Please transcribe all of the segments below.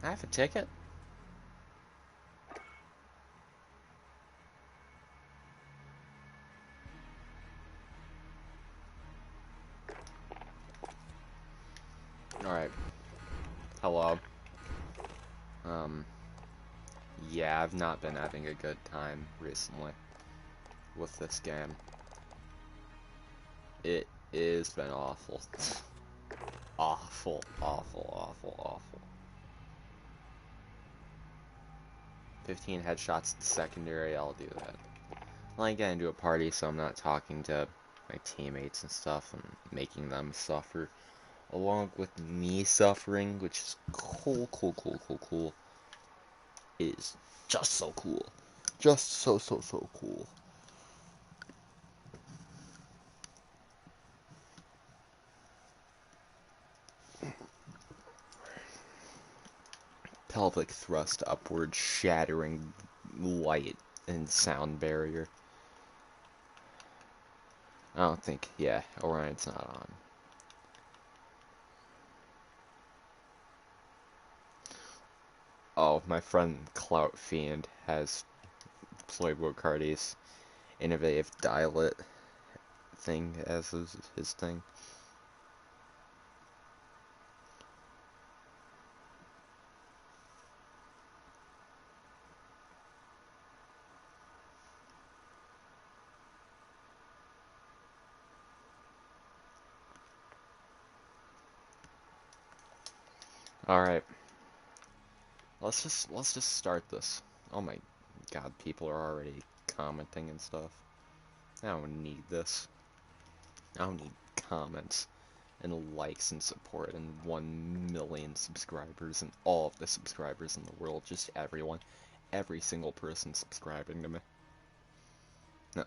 I have a ticket? Alright. Hello. Yeah, I've not been having a good time recently with this game. It has been awful. Awful, awful, awful, awful. 15 headshots in secondary, I'll do that. I like getting into a party, so I'm not talking to my teammates and stuff and making them suffer. Along with me suffering, which is cool, cool, cool, cool, cool. It is just so cool. Just so cool. Pelvic thrust upward, shattering light and sound barrier. I don't think, yeah, Orion's not on. Oh, my friend Clout Fiend has Playboy Cardi's innovative dial-it thing as his thing. Alright. Let's just start this. Oh my god, people are already commenting and stuff. I don't need this. I don't need comments and likes and support and 1 million subscribers and all of the subscribers in the world. Just everyone. Every single person subscribing to me. No.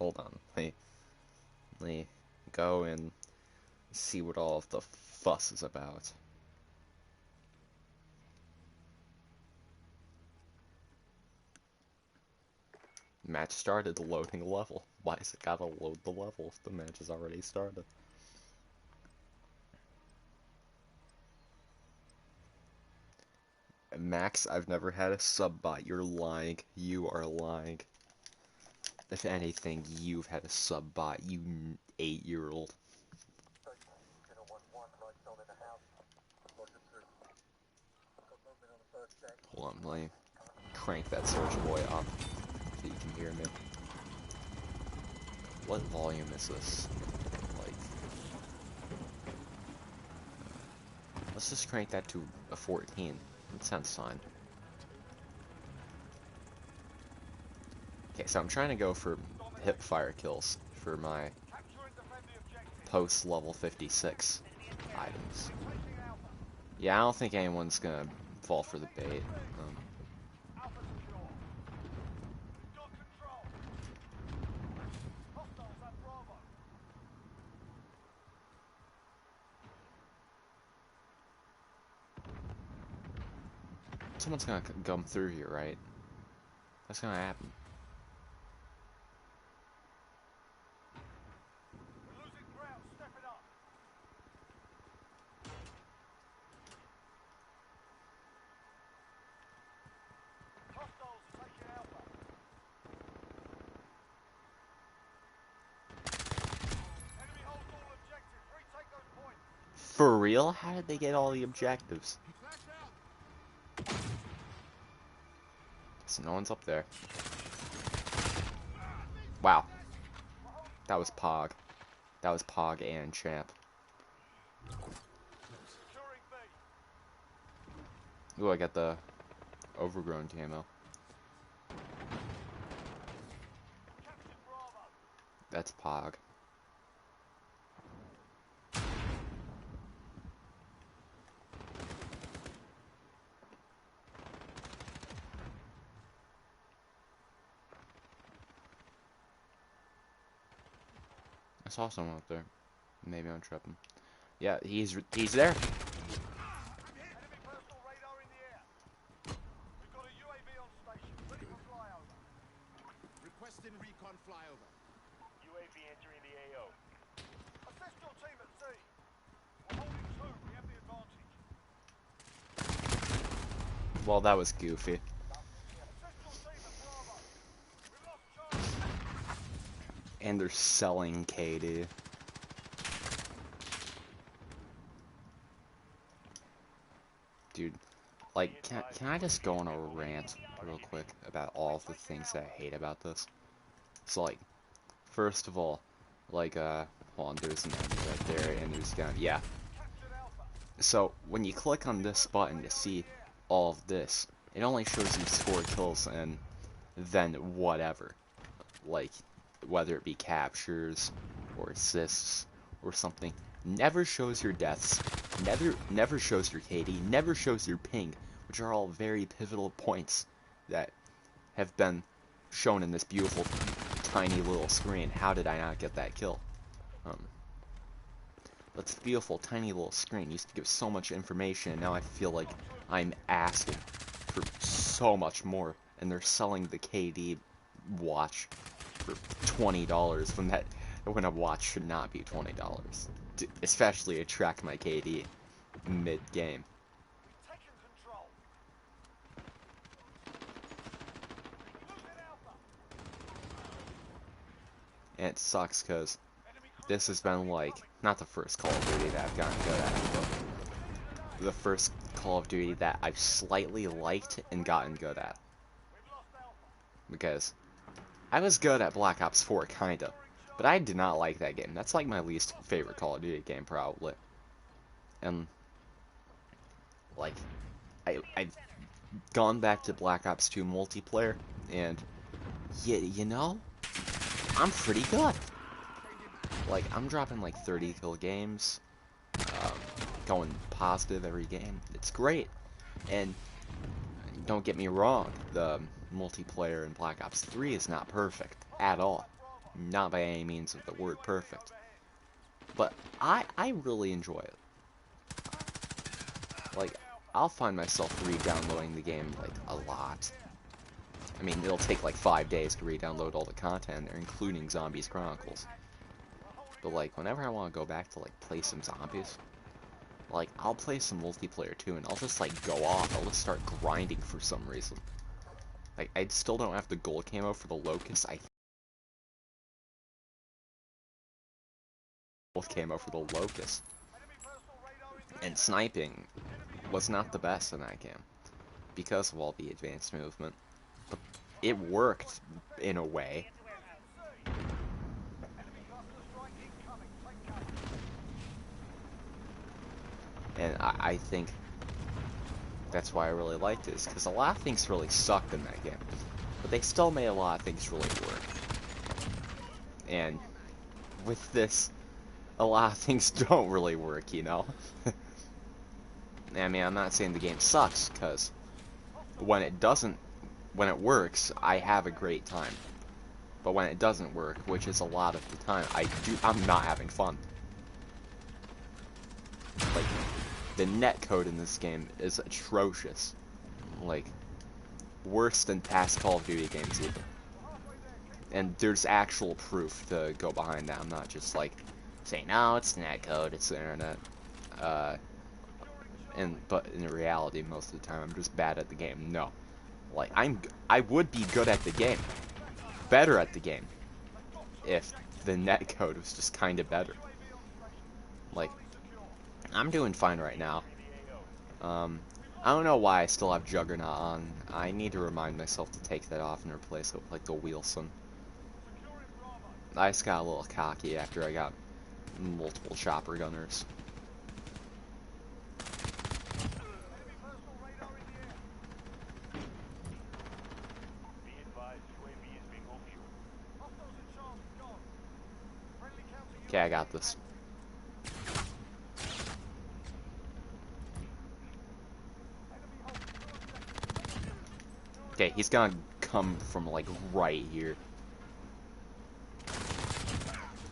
Hold on. Let me go and see what all of the fuss is about. Match started, loading level. Why is it gotta load the level if the match has already started? Max, I've never had a sub bot. You're lying. You are lying. If anything, you've had a sub bot, you 8-year-old. Hold on, let me crank that Soulja Boy up so you can hear me. What volume is this? Like, let's just crank that to a 14. That sounds fine. Okay, so I'm trying to go for hip fire kills for my post level 56 items. Yeah, I don't think anyone's gonna fall for the bait. Someone's gonna come through here, right? That's gonna happen. For real? How did they get all the objectives? So no one's up there. Wow. That was Pog. That was Pog and Champ. Ooh, I got the overgrown camo. That's Pog. I saw someone up there. Maybe I'm tripping. Yeah, he's there. Requesting recon flyover. UAV entering the AO. Assist your team at sea. We're holding 2. We have the advantage. Well, that was goofy. And they're selling KD. Dude, like, can I just go on a rant real quick about all of the things that I hate about this? So, like, first of all, like, hold on, there's an enemy right there, and there's gonna, yeah. So, when you click on this button to see all of this, it only shows you score kills and then whatever. Like, whether it be captures, or assists, or something. Never shows your deaths, never shows your KD, never shows your ping, which are all very pivotal points that have been shown in this beautiful, tiny little screen. How did I not get that kill? That's beautiful, tiny little screen used to give so much information, and now I feel like I'm asking for so much more, and they're selling the KD watch for $20 when a watch should not be $20, especially to track my KD mid-game. And it sucks because this has been like, not the first Call of Duty that I've gotten good at, but the first Call of Duty that I've slightly liked and gotten good at. Because I was good at Black Ops 4, kinda, but I did not like that game. That's like my least favorite Call of Duty game, probably. And, like, I've gone back to Black Ops 2 multiplayer, and, you know, I'm pretty good. Like, I'm dropping like 30 kill games, going positive every game. It's great. And don't get me wrong, the multiplayer in Black Ops 3 is not perfect at all. Not by any means of the word perfect. But I really enjoy it. Like, I'll find myself re-downloading the game, like, a lot. I mean, it'll take like 5 days to re-download all the content there, including Zombies Chronicles. But, like, whenever I want to go back to, like, play some zombies, like, I'll play some multiplayer too, and I'll just, like, go off. I'll just start grinding for some reason. Like, I still don't have the gold camo for the Locust. I gold camo for the Locust. And sniping was not the best in that game, because of all the advanced movement. But it worked, in a way. And I think that's why I really liked it, is because a lot of things really sucked in that game. But they still made a lot of things really work. And with this, a lot of things don't really work, you know? I mean, I'm not saying the game sucks, because when it works, I have a great time. But when it doesn't work, which is a lot of the time, I'm not having fun. Like, the netcode in this game is atrocious. Like, worse than past Call of Duty games even. And there's actual proof to go behind that. I'm not just like saying, no, it's netcode, it's the internet. But in reality, most of the time, I'm just bad at the game. No. Like, I would be good at the game. Better at the game. If the netcode was just kinda better. Like, I'm doing fine right now. I don't know why I still have Juggernaut on. I need to remind myself to take that off and replace it with, like, the Wheelson. I just got a little cocky after I got multiple chopper gunners. Okay, I got this. Okay, he's gonna come from, like, right here.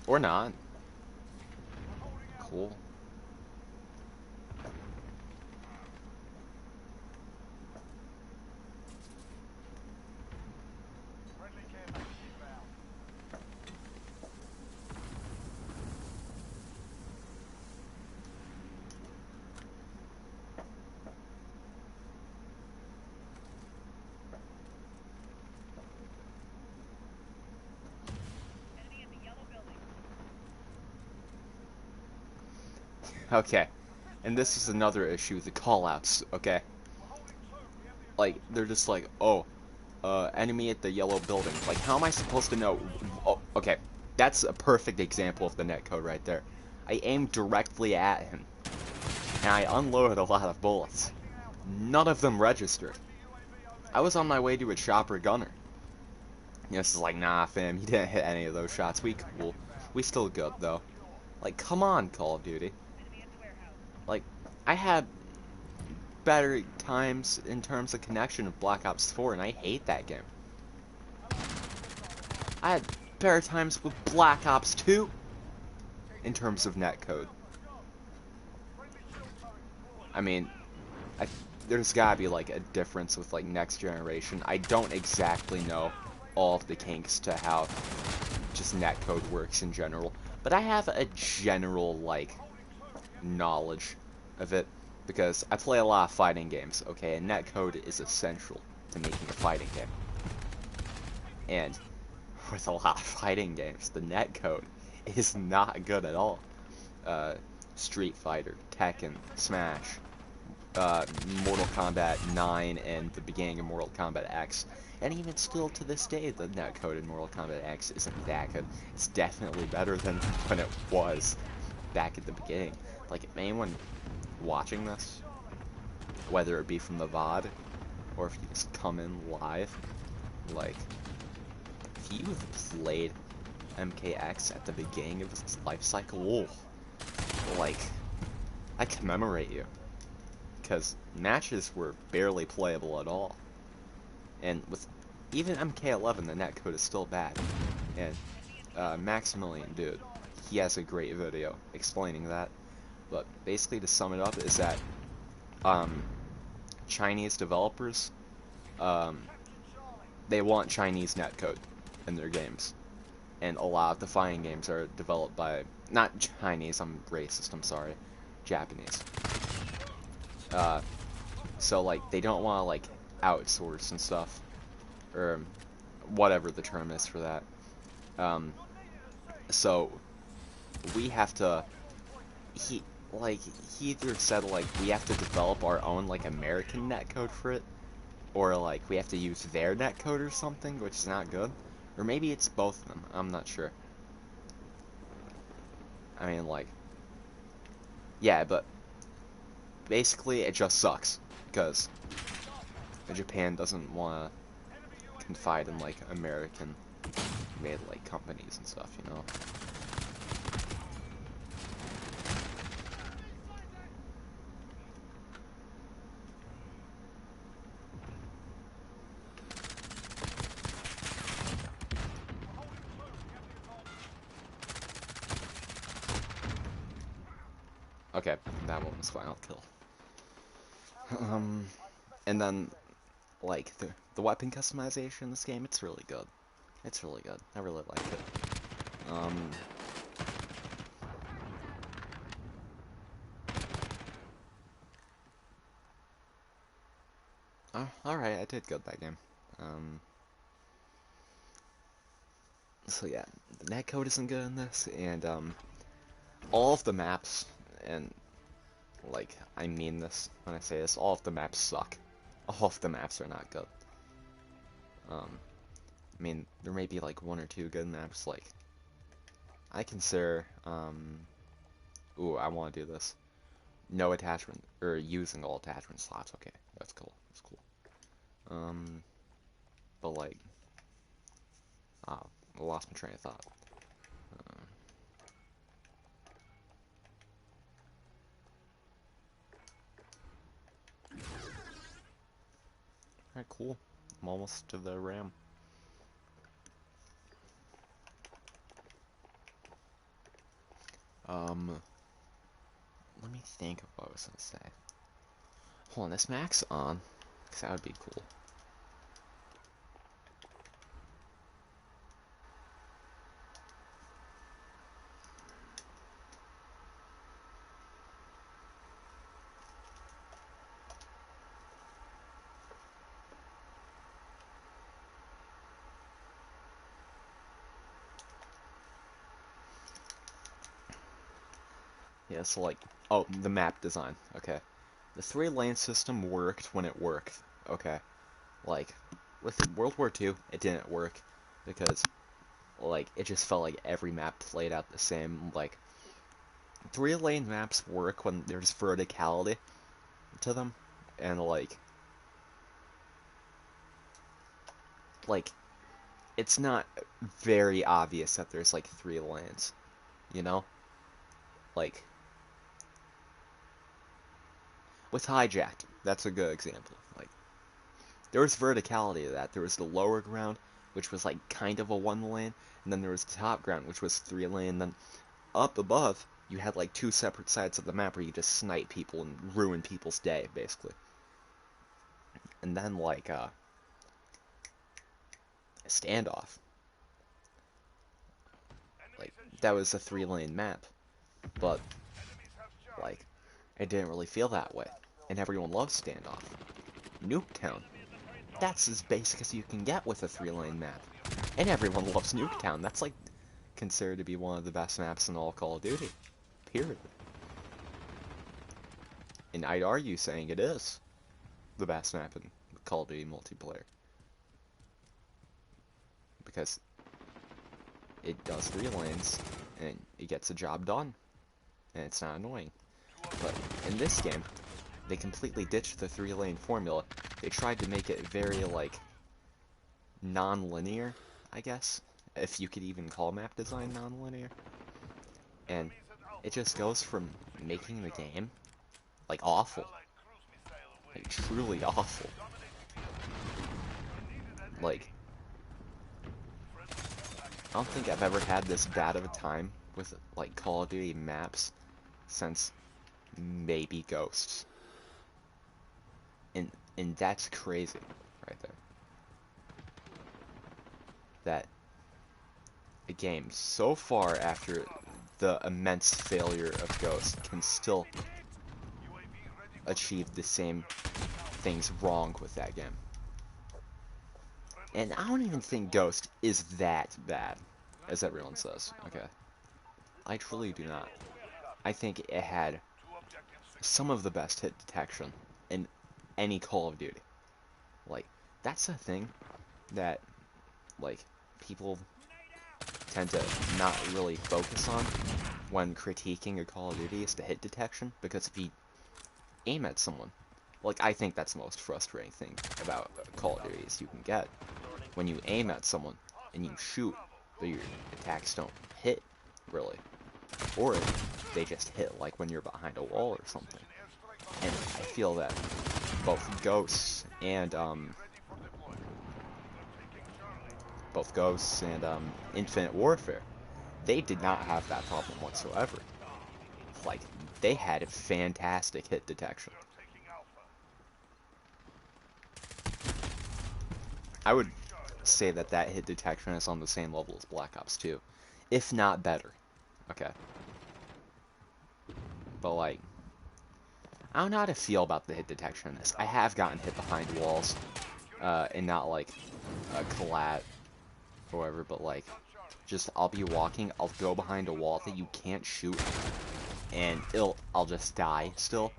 Or not. Cool. Okay, and this is another issue, the callouts, okay? Like, they're just like, oh, enemy at the yellow building. Like, how am I supposed to know? Oh, okay, that's a perfect example of the netcode right there. I aimed directly at him, and I unloaded a lot of bullets. None of them registered. I was on my way to a chopper gunner. This is like, nah, fam, you didn't hit any of those shots. We cool. We still good, though. Like, come on, Call of Duty. Like, I had better times in terms of connection of Black Ops 4, and I hate that game. I had better times with Black Ops 2 in terms of netcode. I mean, I, there's gotta be like a difference with like next generation. I don't exactly know all of the kinks to how just netcode works in general, but I have a general like knowledge of it because I play a lot of fighting games. Okay, and netcode is essential to making a fighting game, and with a lot of fighting games, the netcode is not good at all. Uh, Street Fighter, Tekken, Smash, Mortal Kombat 9, and the beginning of Mortal Kombat X. And even still to this day, the netcode in Mortal Kombat X isn't that good. It's definitely better than when it was back at the beginning. Like, if anyone watching this, whether it be from the VOD, or if you just come in live, like, if you've played MKX at the beginning of its life cycle, like, I commemorate you. Because matches were barely playable at all. And with even MK11, the netcode is still bad. And Maximilian, dude, he has a great video explaining that. But basically, to sum it up, is that Chinese developers, they want Chinese netcode in their games. And a lot of the fighting games are developed by, not Chinese, I'm racist, I'm sorry, Japanese. So, like, they don't want to, like, outsource and stuff. Or whatever the term is for that. So, we have to... He either said, like, we have to develop our own, like, American netcode for it. Or, like, we have to use their netcode or something, which is not good. Or maybe it's both of them. I'm not sure. I mean, like... Yeah, but... Basically, it just sucks. Because... Japan doesn't want to confide in, like, American-made, like, companies and stuff, you know? Okay, that one was final kill. And then, like, the weapon customization in this game, it's really good. It's really good. I really like it. Oh, alright, I did good that game. So yeah, the netcode isn't good in this, and, all of the maps, and, like, I mean this when I say this, all of the maps suck. All of the maps are not good. I mean, there may be, like, one or two good maps, like, I consider, ooh, I want to do this. No attachment, or using all attachment slots, okay, that's cool, that's cool. But, like, I lost my train of thought. Alright, cool. I'm almost to the RAM. Let me think of what I was gonna say. Hold on, this Max on? Because that would be cool. Yeah, so like, oh, the map design. Okay, the three-lane system worked when it worked. Okay, like with World War II, it didn't work because like it just felt like every map played out the same. Like three-lane maps work when there's verticality to them, and like it's not very obvious that there's like three lanes, you know? Like with Hijacked, that's a good example. Like there was verticality to that. There was the lower ground, which was like kind of a one lane, and then there was the top ground, which was three lane, and then up above you had like two separate sides of the map where you just snipe people and ruin people's day, basically. And then like a standoff. Like that was a three-lane map, but like it didn't really feel that way. And everyone loves standoff. Nuketown, that's as basic as you can get with a three-lane map. And everyone loves Nuketown. That's like considered to be one of the best maps in all Call of Duty. Period. And I'd argue saying it is the best map in Call of Duty multiplayer. Because it does three lanes, and it gets the job done. And it's not annoying. But in this game, they completely ditched the three-lane formula. They tried to make it very, like, non-linear, I guess, if you could even call map design non-linear. And it just goes from making the game, like, awful. Like, truly awful. Like, I don't think I've ever had this bad of a time with, like, Call of Duty maps since maybe Ghosts. And that's crazy, right there. That a game so far after the immense failure of Ghost can still achieve the same things wrong with that game. And I don't even think Ghost is that bad, as everyone says, okay? I truly do not. I think it had some of the best hit detection in any Call of Duty. Like, that's a thing that, like, people tend to not really focus on when critiquing a Call of Duty is the hit detection, because if you aim at someone, like, I think that's the most frustrating thing about Call of Duty is you can get when you aim at someone and you shoot, but your attacks don't hit, really. Or they just hit, like, when you're behind a wall or something. And I feel that both Ghosts and Infinite Warfare, they did not have that problem whatsoever. Like, they had fantastic hit detection. I would say that that hit detection is on the same level as Black Ops 2, if not better. Okay. But, like, I don't know how to feel about the hit detection in this. I have gotten hit behind walls, and not, like, a collat or whatever, but, like, just, I'll be walking, I'll go behind a wall that you can't shoot, and I'll just die still.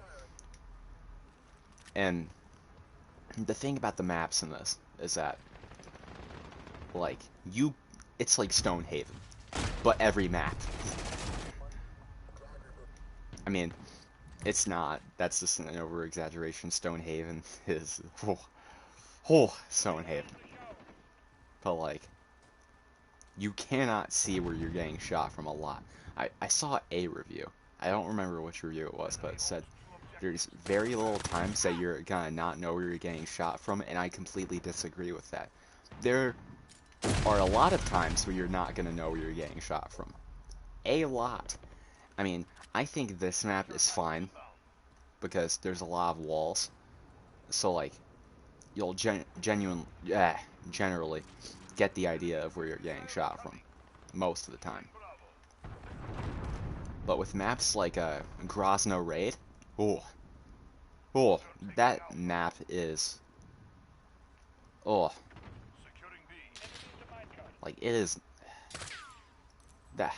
And the thing about the maps in this is that, like, it's like Stonehaven, but every map. I mean, it's not. That's just an over-exaggeration. Stonehaven is... Stonehaven. But, like, you cannot see where you're getting shot from a lot. I saw a review. I don't remember which review it was, but it said there's very little times that you're gonna not know where you're getting shot from, and I completely disagree with that. There are a lot of times where you're not gonna know where you're getting shot from. A lot. I mean, I think this map is fine because there's a lot of walls. So, like, you'll generally get the idea of where you're getting shot from most of the time. But with maps like Grozno Raid, that map is, like, it is that,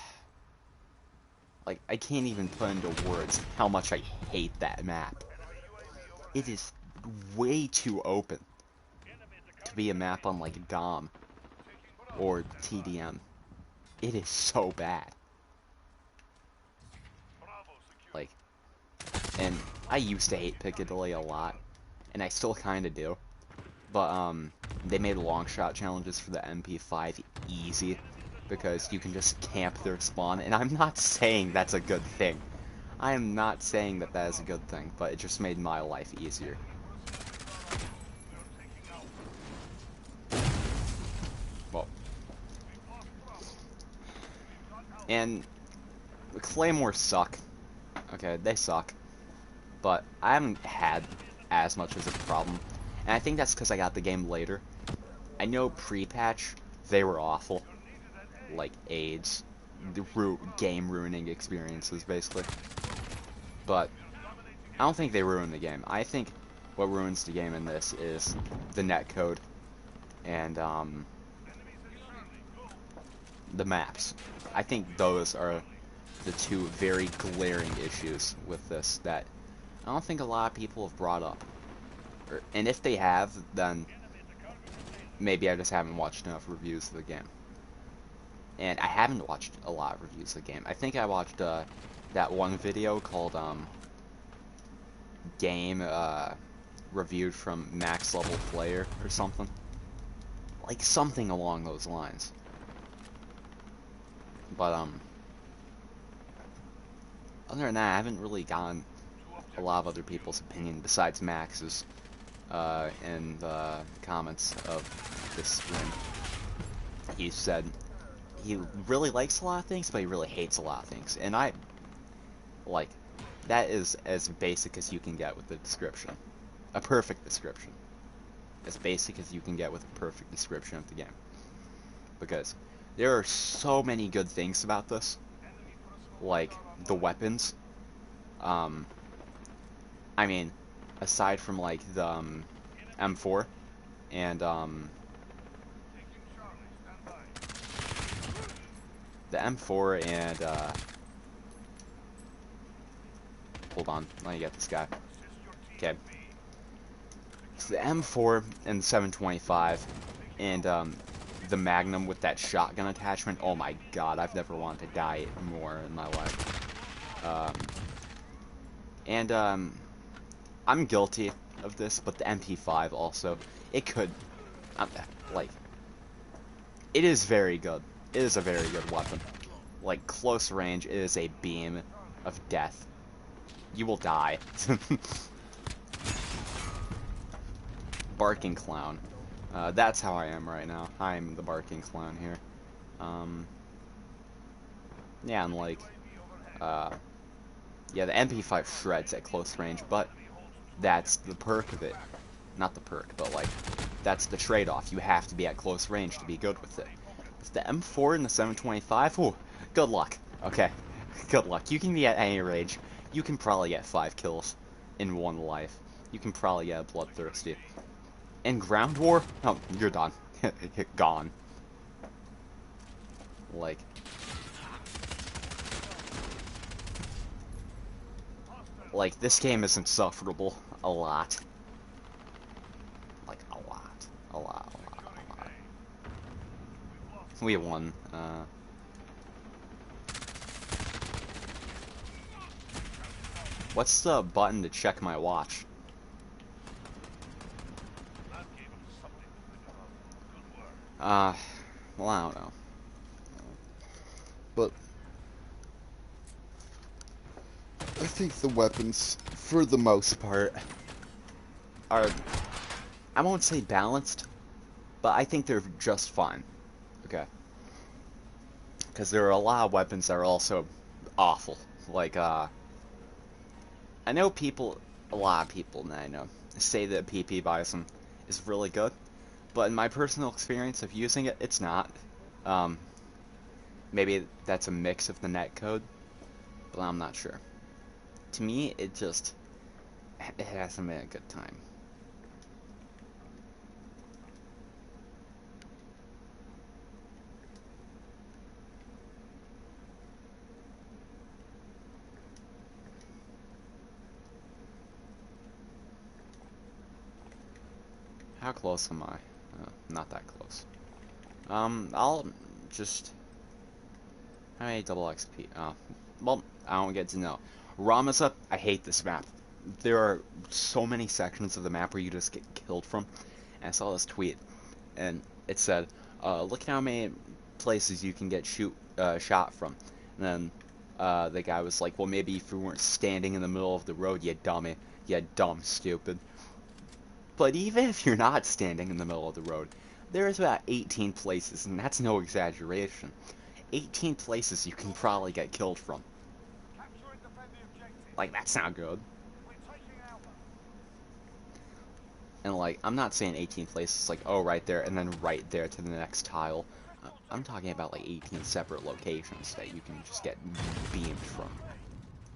Like, I can't even put into words how much I hate that map. It is way too open to be a map on, like, Dom or TDM. It is so bad. Like, and I used to hate Piccadilly a lot, and I still kind of do. But, they made long shot challenges for the MP5 easy, because you can just camp their spawn, and I'm not saying that's a good thing. I am not saying that that is a good thing, but it just made my life easier. Well, and Claymores suck. Okay, they suck. But I haven't had as much as a problem. And I think that's because I got the game later. I know pre-patch, they were awful. Like AIDS. Game-ruining experiences, basically. But I don't think they ruined the game. I think what ruins the game in this is the netcode and, the maps. I think those are the two very glaring issues with this that I don't think a lot of people have brought up. And if they have, then maybe I just haven't watched enough reviews of the game. And I haven't watched a lot of reviews of the game. I think I watched that one video called Game Reviewed from Max Level Player or something. Like something along those lines. But other than that, I haven't really gotten a lot of other people's opinion besides Max's in the comments of this stream. He said he really likes a lot of things, but he really hates a lot of things. And I, like, that is as basic as you can get with the description. A perfect description. As basic as you can get with a perfect description of the game. Because there are so many good things about this. Like, the weapons. I mean, aside from, like, the M4 and, the M4 and, hold on, let me get this guy. Okay. So the M4 and the 725 and, the Magnum with that shotgun attachment, oh my god, I've never wanted to die more in my life. I'm guilty of this, but the MP5 also, it could, like, it is very good. It is a very good weapon. Like, close range, it is a beam of death. You will die. Barking Clown. That's how I am right now. I'm the Barking Clown here. Yeah, and like, yeah, the MP5 shreds at close range, but that's the perk of it. Not the perk, but like, that's the trade-off. You have to be at close range to be good with it. With the M4 and the 725, ooh, good luck. Okay, good luck. You can be at any range. You can probably get 5 kills in one life. You can probably get a Bloodthirsty. In Ground War? Oh, you're done. Gone. Like... Like, this game is insufferable. A lot. Like, a lot. A lot, a lot, a lot. We won. What's the button to check my watch? Well, I don't know. But I think the weapons, for the most part, are, I won't say balanced, but I think they're just fine. Okay. Because there are a lot of weapons that are also awful. Like, I know people, a lot of people that I know, say that PP Bison is really good, but in my personal experience of using it, it's not. Maybe that's a mix of the netcode, but I'm not sure. To me, it hasn't been a good time. how close am I? Not that close. I'll just... How many double XP? Well, I don't get to know. Ramasa, I hate this map. There are so many sections of the map where you just get killed from. And I saw this tweet, and it said, look at how many places you can get shot from. And then the guy was like, well, maybe if you weren't standing in the middle of the road, you dummy. You dumb stupid. But even if you're not standing in the middle of the road, there's about 18 places, and that's no exaggeration. 18 places you can probably get killed from. Like, that's not good. And, like, I'm not saying 18 places, like, oh, right there, and then right there to the next tile. I'm talking about, like, 18 separate locations that you can just get beamed from.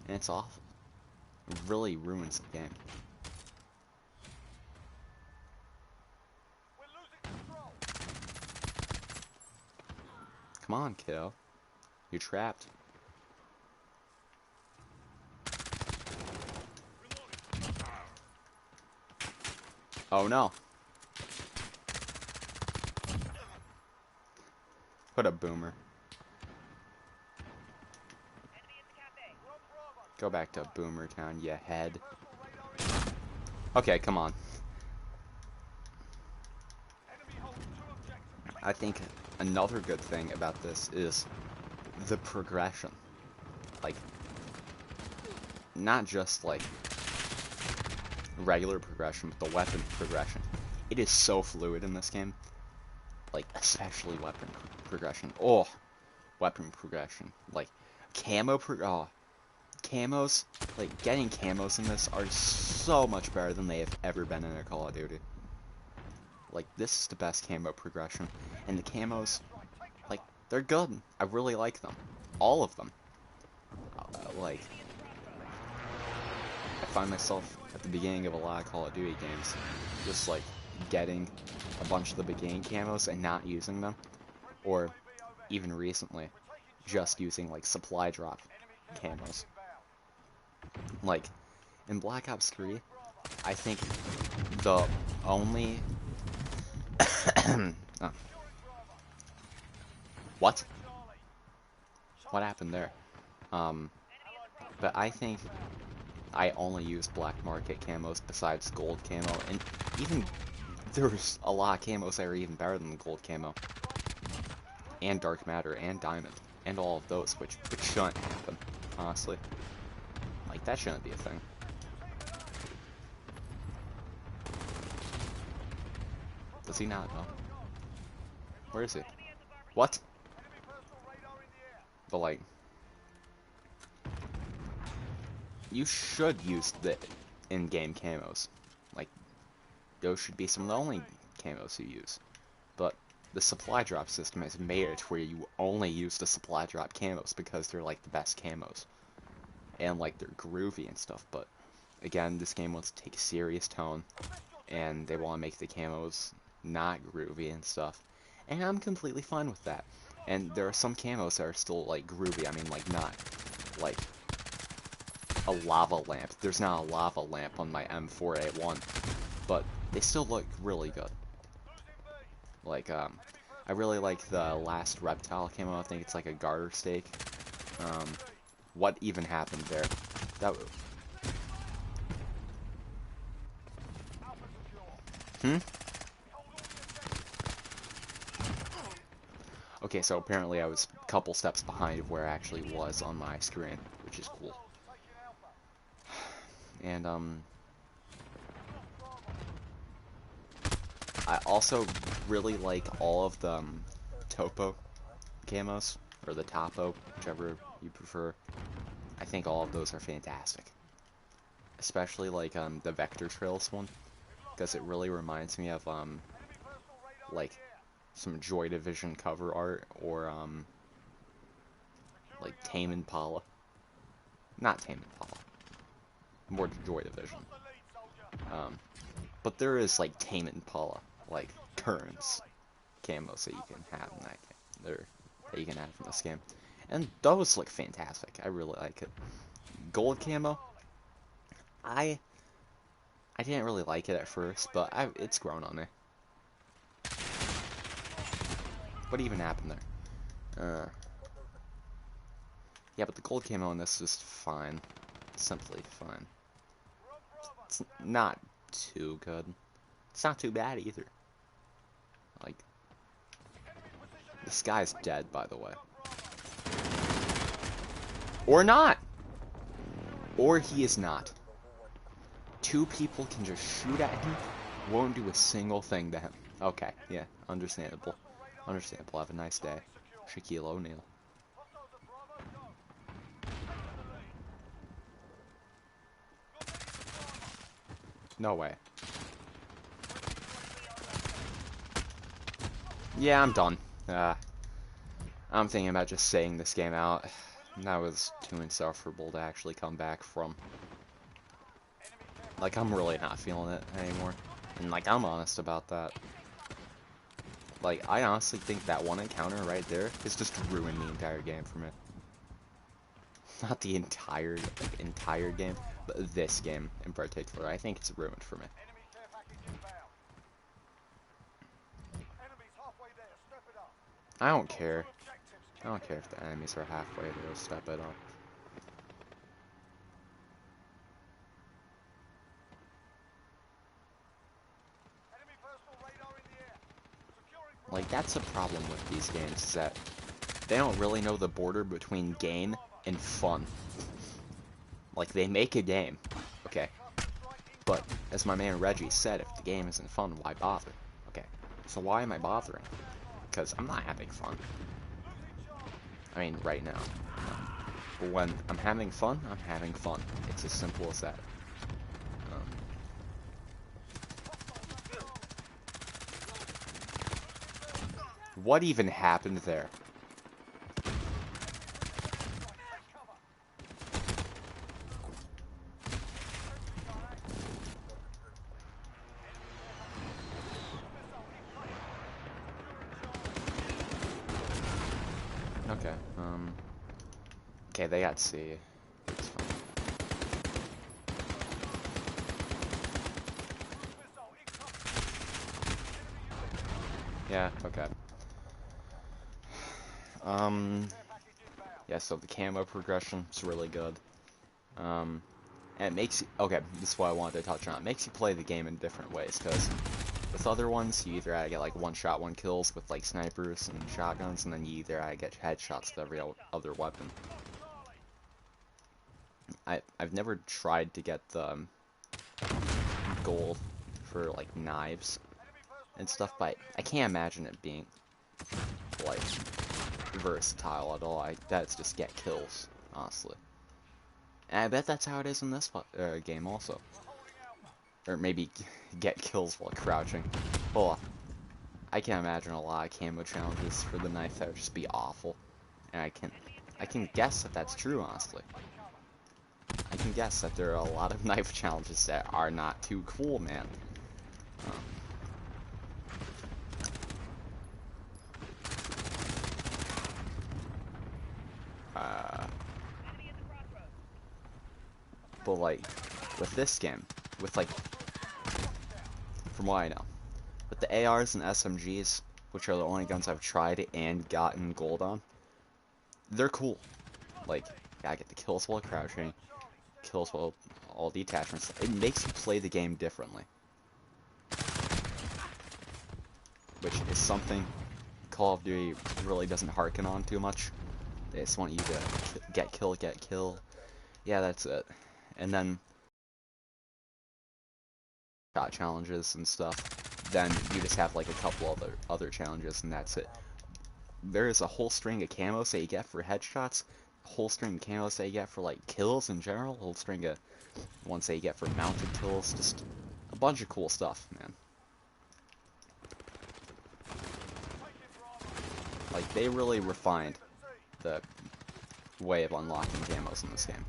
And it's awful. It really ruins the game. Come on, kiddo. You're trapped. Oh no. Put a boomer. Go back to Boomer Town, you head. Okay, come on. I think another good thing about this is the progression. Like, not just like regular progression, but the weapon progression. It is so fluid in this game. Like, especially weapon progression. Oh, weapon progression. Like, camos, like, getting camos in this are so much better than they have ever been in a Call of Duty. Like, this is the best camo progression. And the camos, like, they're good. I really like them. All of them. Like, I find myself at the beginning of a lot of Call of Duty games, just, like, getting a bunch of the beginning camos and not using them. Or, even recently, just using, like, supply drop camos. Like, in Black Ops 3, I think the only... oh. What? What happened there? But I think I only use black market camos besides gold camo, and even there's a lot of camos that are even better than the gold camo. And dark matter, and diamond, and all of those, which shouldn't happen, honestly. Like, that shouldn't be a thing. Does he not know? Where is he? What? But, like, you should use the in-game camos. Like, those should be some of the only camos you use. But the supply drop system has made it where you only use the supply drop camos because they're, like, the best camos. And, like, they're groovy and stuff, but again, this game wants to take a serious tone, and they want to make the camos not groovy and stuff. And I'm completely fine with that. And there are some camos that are still, like, groovy. I mean, like, not, like, a lava lamp. There's not a lava lamp on my M4A1, but they still look really good. Like, I really like the last reptile camo. I think it's like a garter stake. What even happened there? That... Okay, so apparently I was a couple steps behind of where I actually was on my screen, which is cool. And, I also really like all of the, topo camos, or the topo, whichever you prefer. I think all of those are fantastic. Especially, like, the Vector Trails one, because it really reminds me of, like, some Joy Division cover art, or, like, Tame Impala. Not Tame Impala. More Joy Division. But there is, like, Tame Impala, like, Kerns camos that you can have in that game. That you can have in this game. And those look fantastic. I really like it. Gold camo, I didn't really like it at first, but it's grown on me. What even happened there? Yeah, but the gold camo on this is fine. Simply fine. It's not too good. It's not too bad either. Like, this guy's dead, by the way. Or not! Or he is not. Two people can just shoot at him, won't do a single thing to him. Okay, yeah, understandable. Understandable. Have a nice day. Shaquille O'Neal. No way. Yeah, I'm done. I'm thinking about just saying this game out. That was too insufferable to actually come back from. Like, I'm really not feeling it anymore. And, like, I'm honest about that. Like, I honestly think that one encounter right there has just ruined the entire game for me. Not the entire game, but this game in particular. I think it's ruined for me. I don't care. I don't care if the enemies are halfway there. Step it up. Like, that's a problem with these games, is that they don't really know the border between game and fun. Like, they make a game, okay, but as my man Reggie said, if the game isn't fun, why bother? Okay, so why am I bothering? Because I'm not having fun. I mean, right now. But when I'm having fun, I'm having fun. It's as simple as that. What even happened there? Okay, okay, they got C. It's fine. Yeah, okay. Yeah, so the camo progression is really good. And it makes you, okay, this is what I wanted to touch on. It makes you play the game in different ways, because with other ones, you either get like one-shot, one-kills with like snipers and shotguns, and then you either get headshots with every other weapon. I've never tried to get the gold for like knives and stuff, but I can't imagine it being like versatile at all. That's just get kills, honestly. And I bet that's how it is in this game also. Or maybe get kills while crouching. Well, I can imagine a lot of camo challenges for the knife that would just be awful. And I can guess that that's true, honestly. I can guess that there are a lot of knife challenges that are not too cool, man. But like, with this game, with like, from what I know, with the ARs and SMGs, which are the only guns I've tried and gotten gold on, they're cool. Like, I get the kills while crouching, kills while all the attachments. It makes you play the game differently. Which is something Call of Duty really doesn't harken on too much. They just want you to get kill. Yeah, that's it. And then shot challenges and stuff. Then you just have like a couple other challenges, and that's it. There is a whole string of camos that you get for headshots, a whole string of camos that you get for like kills in general, a whole string of ones that you get for mounted kills, just a bunch of cool stuff, man. Like, they really refined the way of unlocking camos in this game.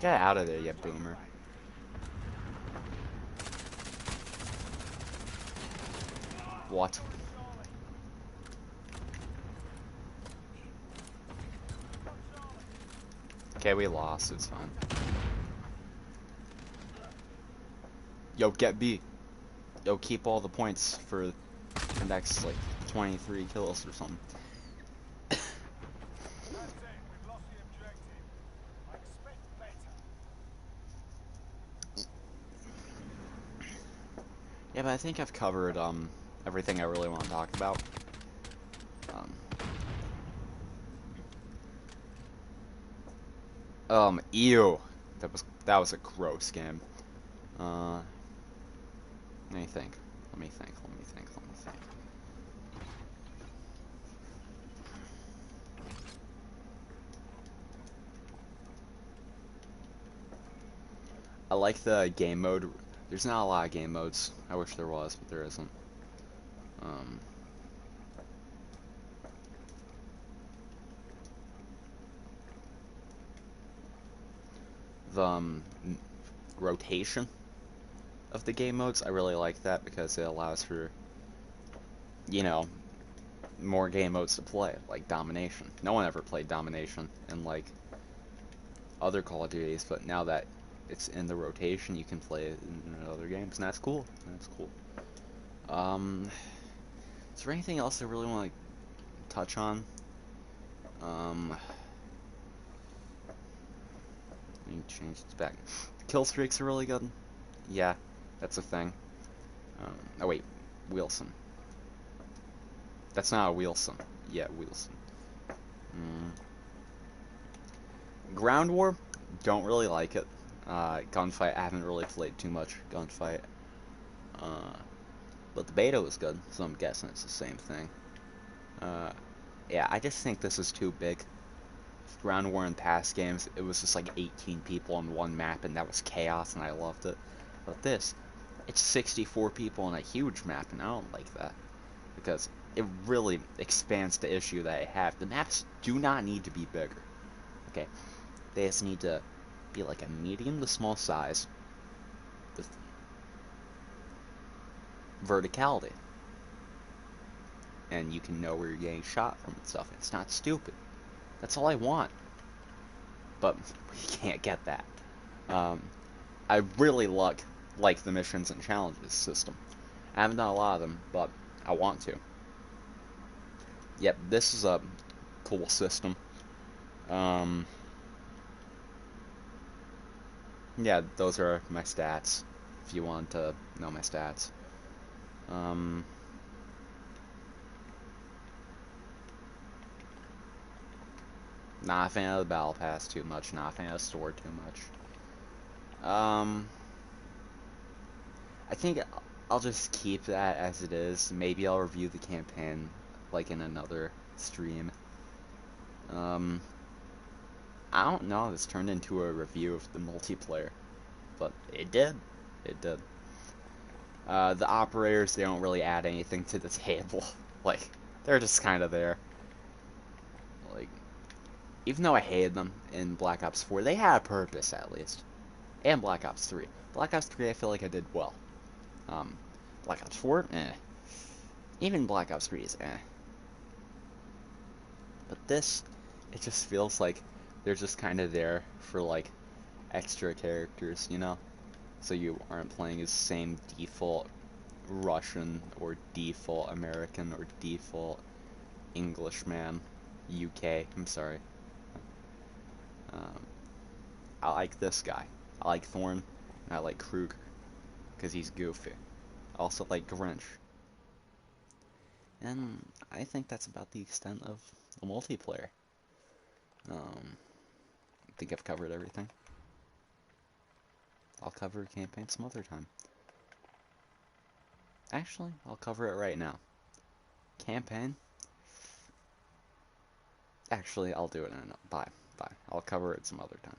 Get out of there, you boomer. What? Okay, we lost. It's fine. Yo, get B. Yo, keep all the points for the next, like, 23 kills or something. That's it. We've lost the objective. I expect better. Yeah, but I think I've covered, everything I really want to talk about. Ew. That was a gross game. Let me think. Let me think. Let me think. Let me think. I like the game mode. There's not a lot of game modes. I wish there was, but there isn't. Um, the rotation of the game modes, I really like that because it allows for, you know, more game modes to play, like Domination. No one ever played Domination in, like, other Call of Duties, but now that it's in the rotation, you can play it in other games, and that's cool. That's cool. Is there anything else I really want to touch on? Let me change this back. Kill streaks are really good. Yeah, that's a thing. Oh wait, Wilson. That's not a Wilson. Yeah, Wilson. Ground War, don't really like it. Gunfight, I haven't really played too much Gunfight. But the beta was good, so I'm guessing it's the same thing. Yeah, I just think this is too big. Ground War in past games, it was just like 18 people on one map, and that was chaos, and I loved it. But this, it's 64 people on a huge map, and I don't like that. Because it really expands the issue that I have. The maps do not need to be bigger. Okay, they just need to be like a medium to small size with verticality. And you can know where you're getting shot from and stuff. It's not stupid. That's all I want. But we can't get that. I really like the missions and challenges system. I haven't done a lot of them, but I want to. Yep, this is a cool system. Yeah, those are my stats, if you want to know my stats. Not a fan of the Battle Pass too much, not a fan of the store too much. I think I'll just keep that as it is. Maybe I'll review the campaign, like, in another stream. I don't know, this turned into a review of the multiplayer, but it did. It did. The operators, they don't really add anything to the table. Like, they're just kind of there. Like, even though I hated them in Black Ops 4, they had a purpose, at least. And Black Ops 3. Black Ops 3, I feel like I did well. Black Ops 4, eh. Even Black Ops 3 is eh. But this, it just feels like they're just kind of there for, like, extra characters, you know? So you aren't playing as same default Russian or default American or default Englishman, UK, I'm sorry. I like this guy. I like Thorn, and I like Kruger, because he's goofy. I also like Grinch. And I think that's about the extent of the multiplayer. I think I've covered everything. I'll cover campaign some other time. Actually, I'll cover it right now. Campaign? Actually, I'll do it in a... Bye. Bye. I'll cover it some other time.